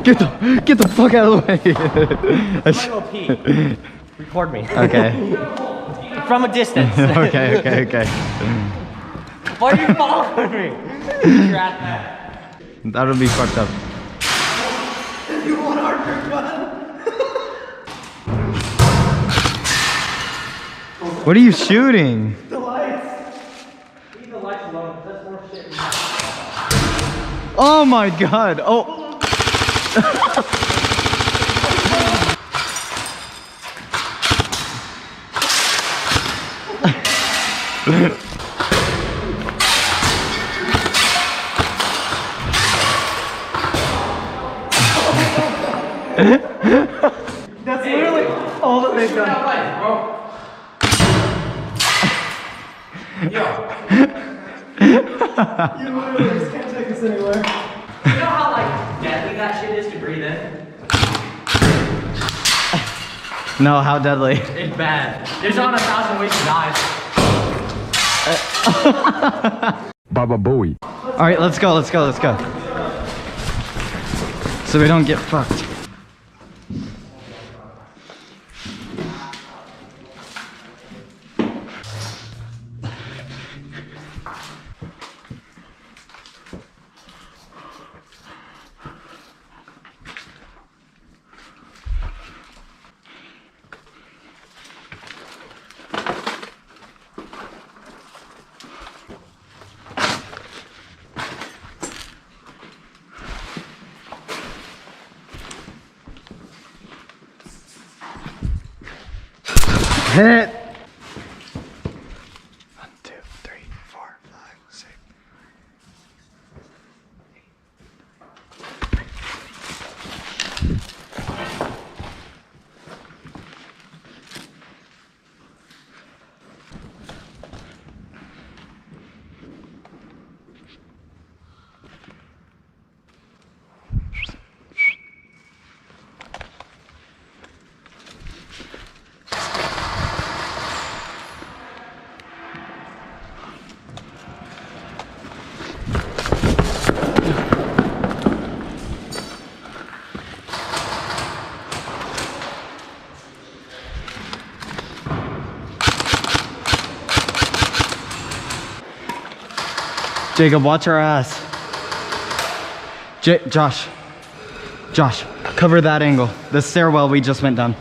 Get the fuck out of the way. I'm gonna go pee. Record me. Okay. From a distance. Okay. Why are you following me? You're at that. That'll be fucked up. You want our gun? What are you shooting? The lights. Leave the lights alone. That's more shit. Oh my god. Oh. That's literally all that they've done. Yo. You literally just can't take us anywhere. You know how like deadly that shit is to breathe in? No, how deadly? It's bad. There's on 1,000 ways to die. Baba Booey. Alright, let's go. So we don't get fucked. Hit! 1, 2, 3, 4, 5, 6. Jacob, watch our ass. Josh, cover that angle. The stairwell we just went down.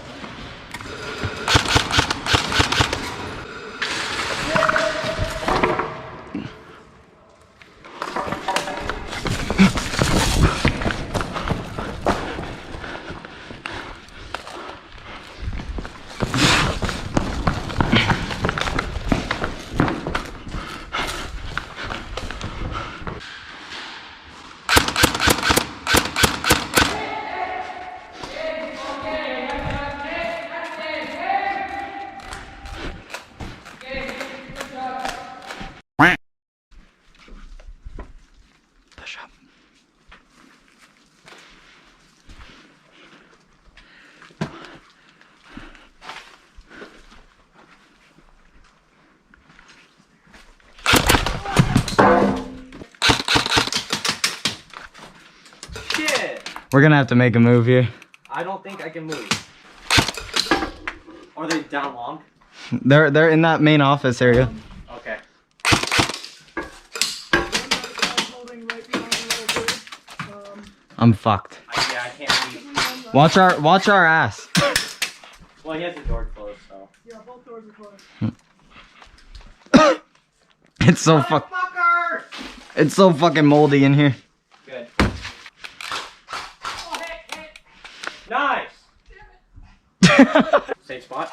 We're gonna have to make a move here. I don't think I can move. Are they down long? They're in that main office area. Okay. I'm fucked. Yeah, I can't leave. Watch our ass. Well, he has the door closed, so. Yeah, both doors are closed. It's so It's so fucking moldy in here. Good. Oh, hit. Nice. Safe spot.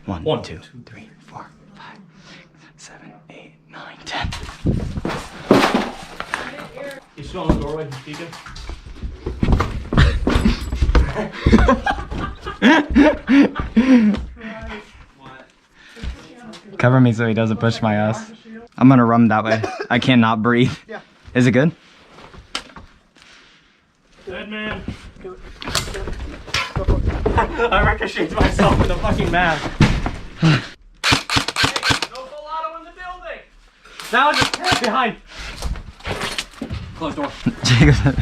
One, 2, 3, 4, 5, 6, 7, 8, 9, 10. He's still on the doorway. He's peeking. Cover me so he doesn't push my ass. I'm gonna run that way. I cannot breathe. Yeah. Is it good? Dead man. I ricocheted myself with a fucking mask. Hey, no Volato in the building. Now just behind. Close door. Jacob,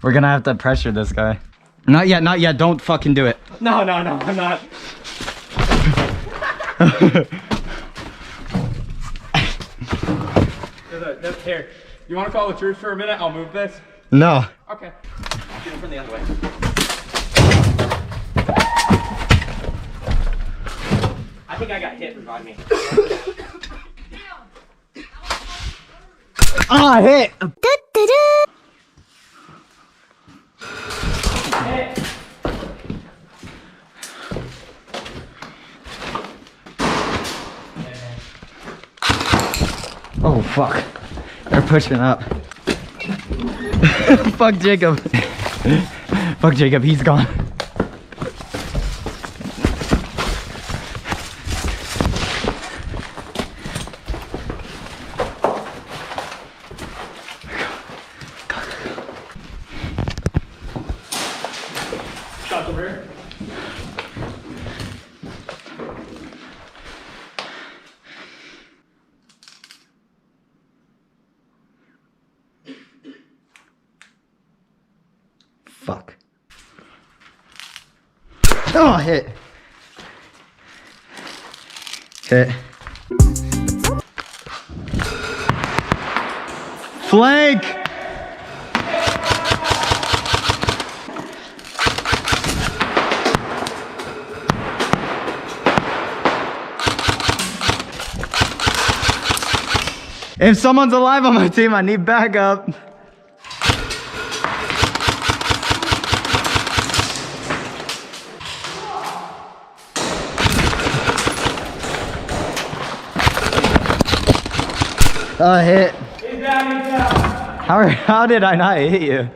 we're gonna have to pressure this guy. Not yet, not yet. Don't fucking do it. No, I'm not. Here, you want to call the troops for a minute? I'll move this. No. Okay. Get him from the other way. I think I got hit. Revive me. Ah, hit. Oh fuck. They're pushing up. Fuck Jacob. Fuck Jacob, he's gone. Shots over here. Fuck. Oh, hit. Hit. Flank! If someone's alive on my team, I need backup. Hit. He's down. How did I not hit you?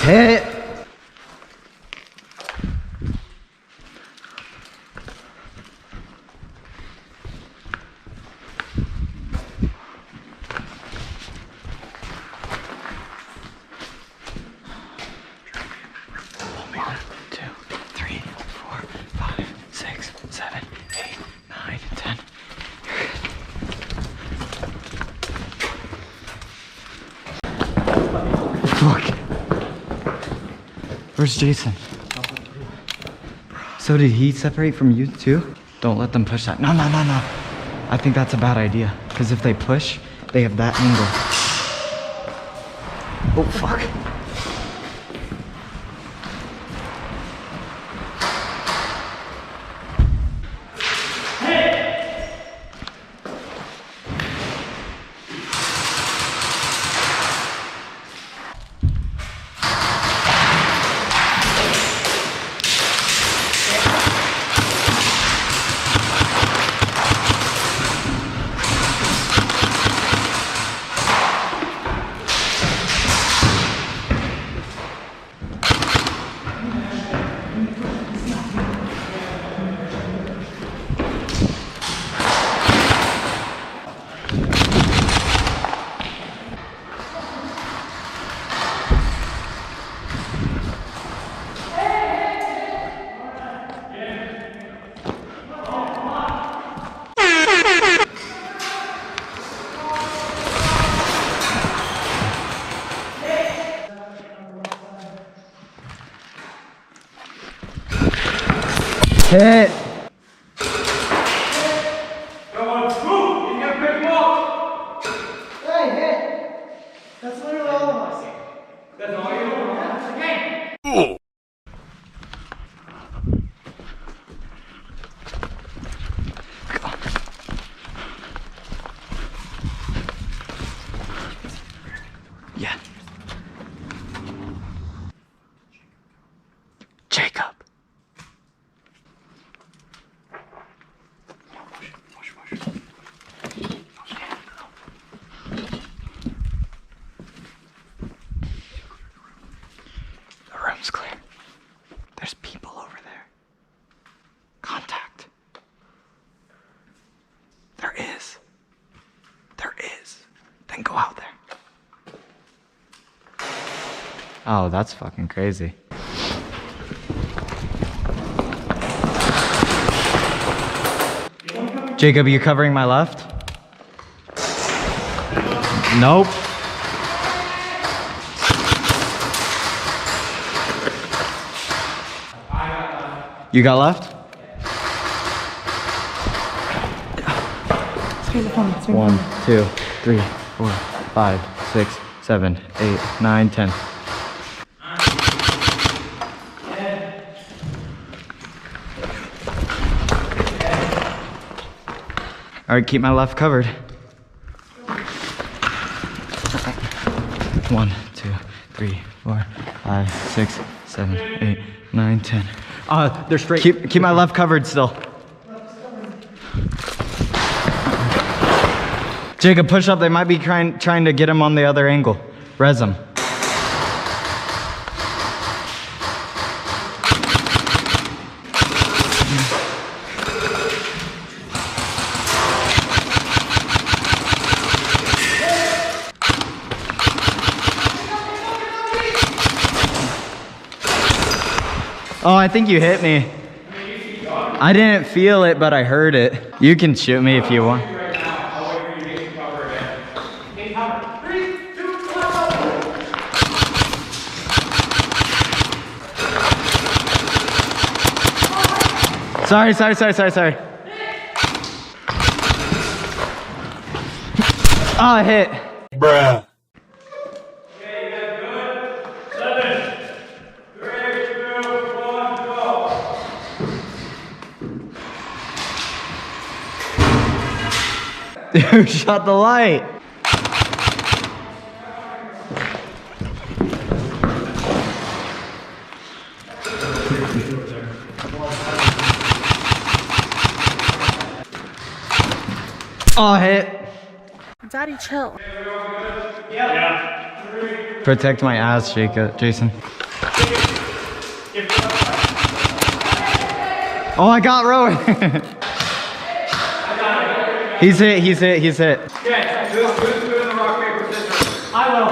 Hit. One, two, three, 4, 5, 6, 7, 8, 9, 10. Fuck. Where's Jason? So did he separate from you too? Don't let them push that. No. I think that's a bad idea. Because if they push, they have that angle. Oh, fuck. Hit. Hey, hit. That's literally all of us. That's all you know. That's the game. Yeah. Jacob. Oh, that's fucking crazy. Jacob, you covering my left? Nope. You got left? 1, 2, 3, 4, 5, 6, 7, 8, 9, 10. All right, keep my left covered. 1, 2, 3, 4, 5, 6, 7, 8, 9, 10. They're straight. Keep my left covered still. Jacob, push up. They might be trying to get him on the other angle. Res him. Oh, I think you hit me. I didn't feel it, but I heard it. You can shoot me if you want. Sorry. Oh, I hit. Bruh. Dude, shut the light. Oh, hit. Daddy, chill. Protect my ass, Jason. Oh, I got Rowan. He's hit. Okay, who's doing the rock, paper, scissors? I will.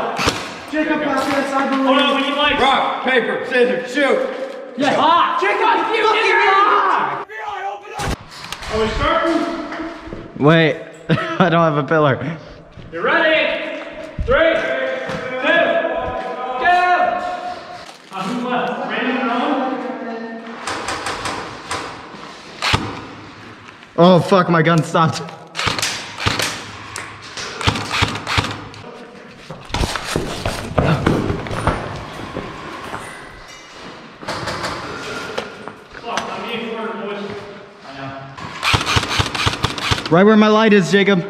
Jacob, pass this. I believe. Hold on, when you like. Rock, paper, scissors, shoot. Yeah. Ah, Jacob, you did it! Are we starting? Wait, I don't have a pillar. You ready? 3, 2, go! Who's left? Brandon and Owen? Oh, fuck, my gun stopped. Right where my light is, Jacob.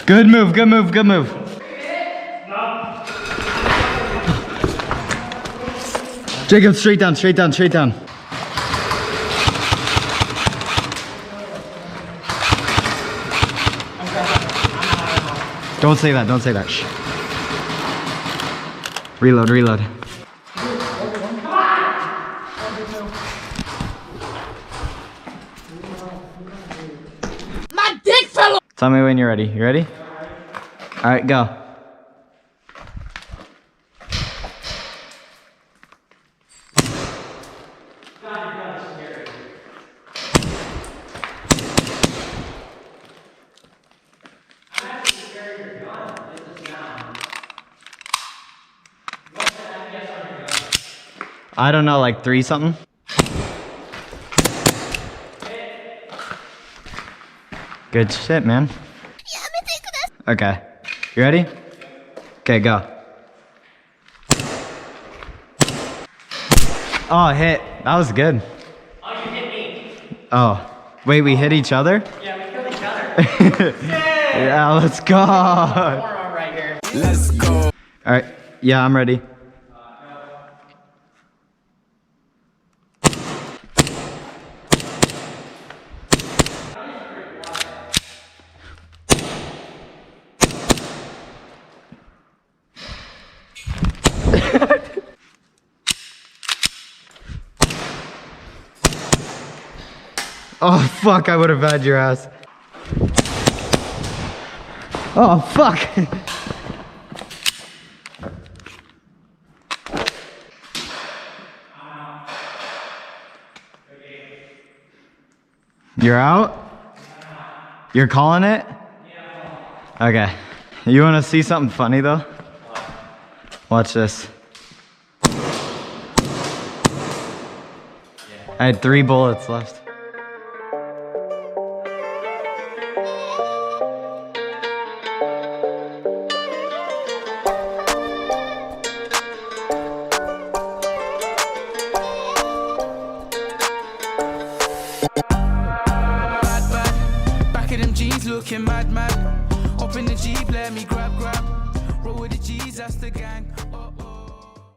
Good move. Jacob, straight down. Don't say that. Shh. Reload. My dick fell. Tell me when you're ready. You ready? All right, go. I don't know, like 3 something. Good shit, man. Okay, you ready? Okay, go. Oh, hit. That was good. Oh, you hit me. Oh, wait, we hit each other? Yeah, we killed each other. Yeah, let's go. Forearm right here. Let's go. All right, yeah, I'm ready. Oh, fuck, I would have had your ass. Oh, fuck. You're out? You're calling it? Okay. You want to see something funny though? Watch this. I had 3 bullets left. Back of them jeans looking mad. Up in the Jeep, let me grab. Roll with the G's, that's the gang.